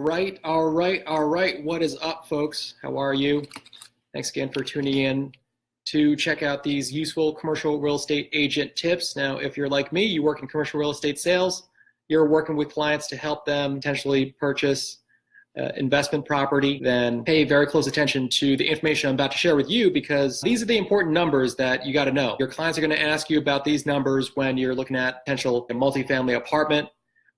All right. What is up, folks? How are you? Thanks again for tuning in to check out these useful commercial real estate agent tips. Now, if you're like me, you work in commercial real estate sales, you're working with clients to help them potentially purchase investment property, then pay very close attention to the information I'm about to share with you, because these are the important numbers that you got to know. Your clients are going to ask you about these numbers when you're looking at potential multifamily apartment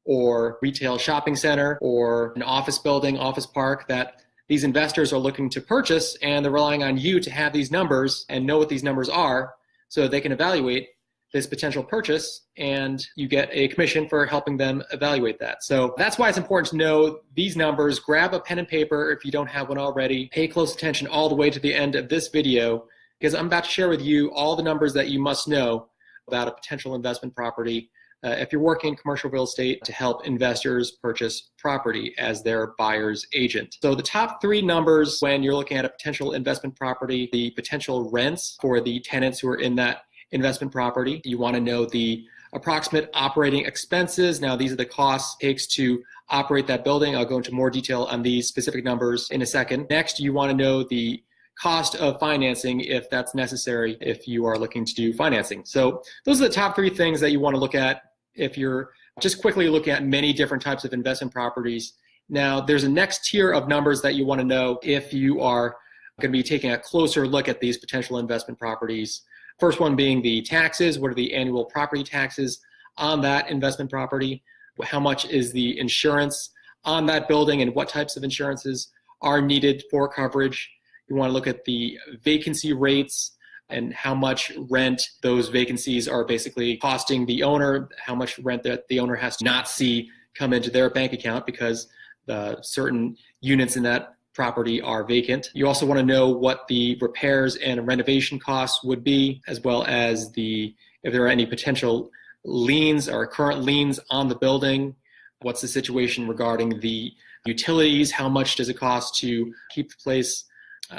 or retail shopping center or an office building, office park that these investors are looking to purchase, and they're relying on you to have these numbers and know what these numbers are so they can evaluate this potential purchase, and you get a commission for helping them evaluate that. So that's why it's important to know these numbers. Grab a pen and paper if you don't have one already. Pay close attention all the way to the end of this video, because I'm about to share with you all the numbers that you must know about a potential investment property if you're working in commercial real estate to help investors purchase property as their buyer's agent. So the top three numbers when you're looking at a potential investment property: the potential rents for the tenants who are in that investment property. You want to know the approximate operating expenses. Now, these are the costs it takes to operate that building. I'll go into more detail on these specific numbers in a second. Next, you want to know the cost of financing if that's necessary, if you are looking to do financing. So those are the top three things that you want to look at if you're just quickly looking at many different types of investment properties. Now, there's a next tier of numbers that you want to know if you are going to be taking a closer look at these potential investment properties. First one being the taxes. What are the annual property taxes on that investment property? How much is the insurance on that building, and what types of insurances are needed for coverage? You want to look at the vacancy rates and how much rent those vacancies are basically costing the owner, how much rent that the owner has to not see come into their bank account because the certain units in that property are vacant. You also want to know what the repairs and renovation costs would be, as well as if there are any potential liens or current liens on the building. What's the situation regarding the utilities? How much does it cost to keep the place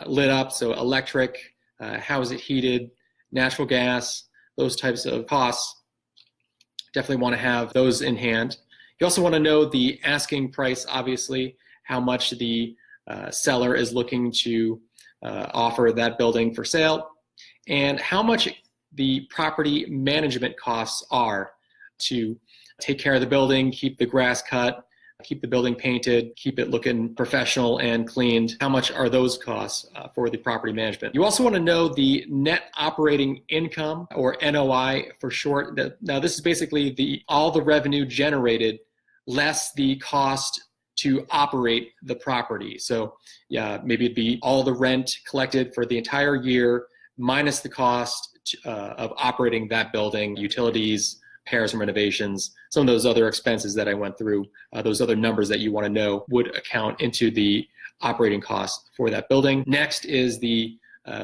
lit up? So electric, how is it heated, natural gas, those types of costs. Definitely want to have those in hand. You also want to know the asking price, obviously, how much the seller is looking to offer that building for sale, and how much the property management costs are to take care of the building, keep the grass cut, keep the building painted, keep it looking professional and cleaned. How much are those costs for the property management? You also want to know the net operating income, or NOI for short. Now, this is basically all the revenue generated less the cost to operate the property. So yeah, maybe it'd be all the rent collected for the entire year minus the cost of operating that building, utilities, repairs and renovations, some of those other expenses that I went through. Those other numbers that you want to know would account into the operating costs for that building. Next is the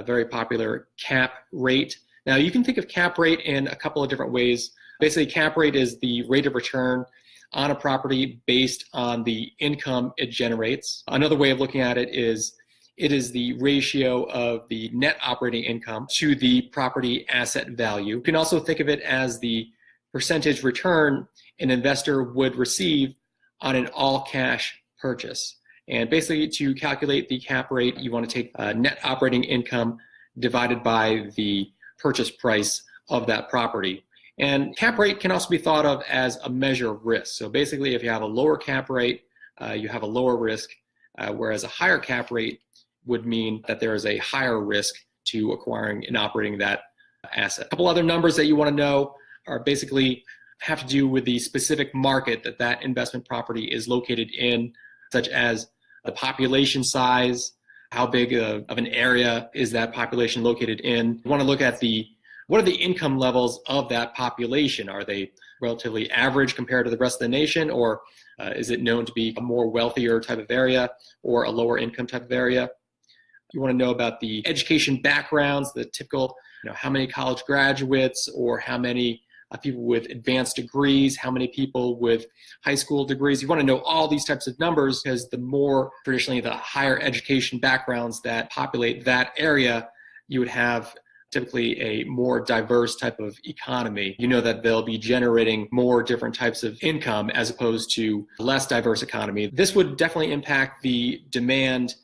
very popular cap rate. Now, you can think of cap rate in a couple of different ways. Basically, cap rate is the rate of return on a property based on the income it generates. Another way of looking at it is the ratio of the net operating income to the property asset value. You can also think of it as the percentage return an investor would receive on an all-cash purchase. And basically, to calculate the cap rate, you want to take net operating income divided by the purchase price of that property. And cap rate can also be thought of as a measure of risk. So basically, if you have a lower cap rate, you have a lower risk, whereas a higher cap rate would mean that there is a higher risk to acquiring and operating that asset. A couple other numbers that you want to know are basically have to do with the specific market that investment property is located in, such as the population size, how big of an area is that population located in. You want to look at what are the income levels of that population? Are they relatively average compared to the rest of the nation, or is it known to be a more wealthier type of area or a lower income type of area? You want to know about the education backgrounds, the typical, how many college graduates or how many people with advanced degrees, how many people with high school degrees. You want to know all these types of numbers, because the more traditionally the higher education backgrounds that populate that area, you would have typically a more diverse type of economy, you know that they'll be generating more different types of income as opposed to a less diverse economy. This would definitely impact the demand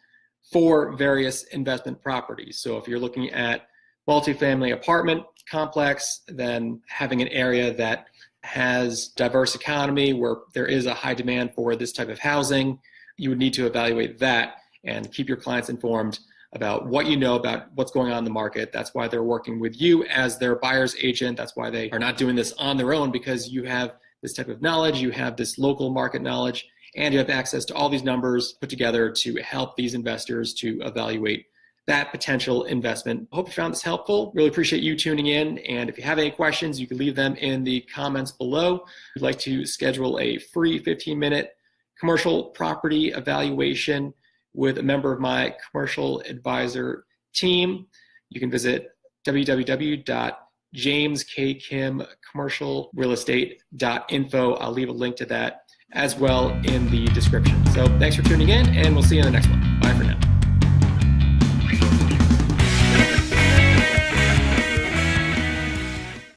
for various investment properties. So if you're looking at multifamily apartment complex, then having an area that has diverse economy where there is a high demand for this type of housing, you would need to evaluate that and keep your clients informed about what you know about what's going on in the market. That's why they're working with you as their buyer's agent. That's why they are not doing this on their own, because you have this type of knowledge, you have this local market knowledge, and you have access to all these numbers put together to help these investors to evaluate that potential investment. I hope you found this helpful. Really appreciate you tuning in. And if you have any questions, you can leave them in the comments below. If you'd like to schedule a free 15-minute commercial property evaluation with a member of my commercial advisor team, you can visit www.jameskimcommercialrealestate.info. I'll leave a link to that as well in the description. So thanks for tuning in, and we'll see you in the next one. Bye for now.